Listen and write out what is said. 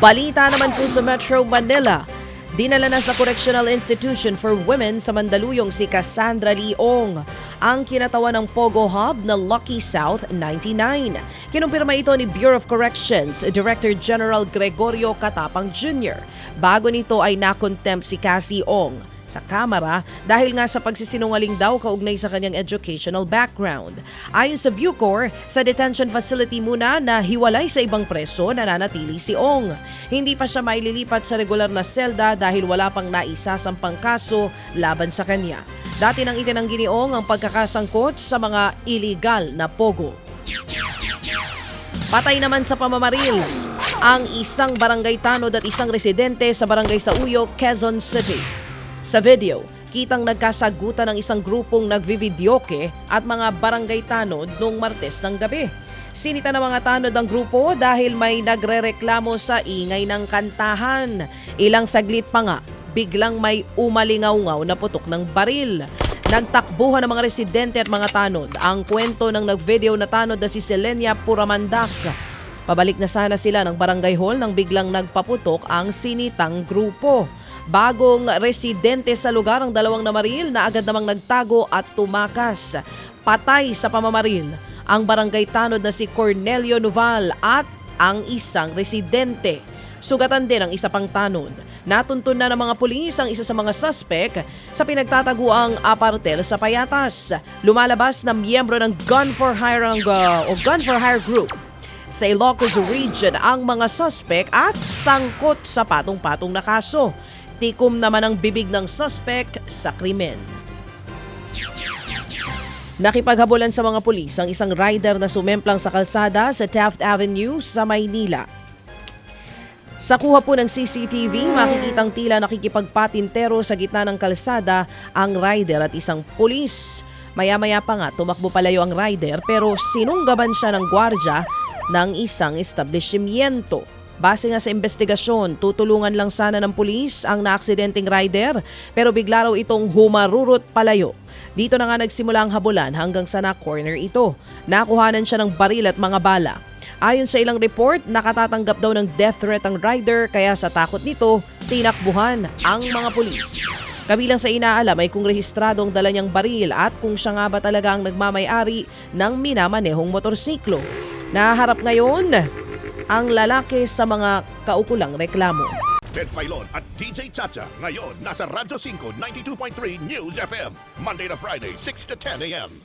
Balita naman po sa Metro Manila. Dinala na sa Correctional Institution for Women sa Mandaluyong si Cassandra Leong, ang kinatawan ng Pogo Hub na Lucky South 99. Kinumpirma ito ni Bureau of Corrections Director General Gregorio Catapang Jr. Bago nito ay nakontempt si Cassie Ong sa Kamara dahil nga sa pagsisinungaling daw kaugnay sa kanyang educational background. Ayon sa Bucor, sa detention facility muna na hiwalay sa ibang preso nananatili si Ong. Hindi pa siya maililipat sa regular na selda dahil wala pang naisasampang kaso laban sa kanya. Dati nang itinanggi ni Ong ang pagkakasangkot sa mga illegal na pogo. Patay naman sa pamamaril ang isang barangay tanod at isang residente sa barangay Sauyo, Quezon City. Sa video, kitang nagkasagutan ng isang grupong nagvividyoke at mga barangay tanod noong Martes ng gabi. Sinita ng mga tanod ang grupo dahil may nagrereklamo sa ingay ng kantahan. Ilang saglit pa nga, biglang may umalingaw-ngaw na putok ng baril. Nagtakbuhan ng mga residente at mga tanod. Ang kwento ng nagvideo na tanod na si Selenia Puramandak. Pabalik na sana sila ng barangay hall nang biglang nagpaputok ang sinitang grupo. Bagong residente sa lugar ang dalawang namaril na agad namang nagtago at tumakas. Patay sa pamamaril ang barangay tanod na si Cornelio Noval at ang isang residente. Sugatan din ang isa pang tanod. Natuntun na ng mga pulis ang isa sa mga suspek sa pinagtataguang apartel sa Payatas. Lumalabas na miyembro ng Gun for Hire Group sa Ilocos Region ang mga suspek at sangkot sa patong-patong na kaso. Tikom naman ang bibig ng suspect sa krimen. Nakipaghabulan sa mga pulis ang isang rider na sumemplang sa kalsada sa Taft Avenue sa Maynila. Sa kuha po ng CCTV, makikitang tila nakikipagpatintero sa gitna ng kalsada ang rider at isang pulis. Maya-maya pa nga tumakbo palayo ang rider pero sinunggaban siya ng gwardya ng isang establishmento. Base nga sa investigasyon, tutulungan lang sana ng pulis ang naaksidenteng rider pero bigla raw itong humarurot palayo. Dito na nga nagsimula ang habulan hanggang sa na-corner ito. Nakuhanan siya ng baril at mga bala. Ayon sa ilang report, nakatatanggap daw ng death threat ang rider kaya sa takot nito, tinakbuhan ang mga pulis. Kabilang sa inaalam ay kung rehistrado ang dala niyang baril at kung siya nga ba talaga ang nagmamay-ari ng minamanehong motorsiklo. Naharap ngayon ang lalaki sa mga kaukulang reklamo. Ted Filon at DJ Chacha ngayon nasa Radyo 5 92.3 News FM Monday to Friday 6 to 10 a.m.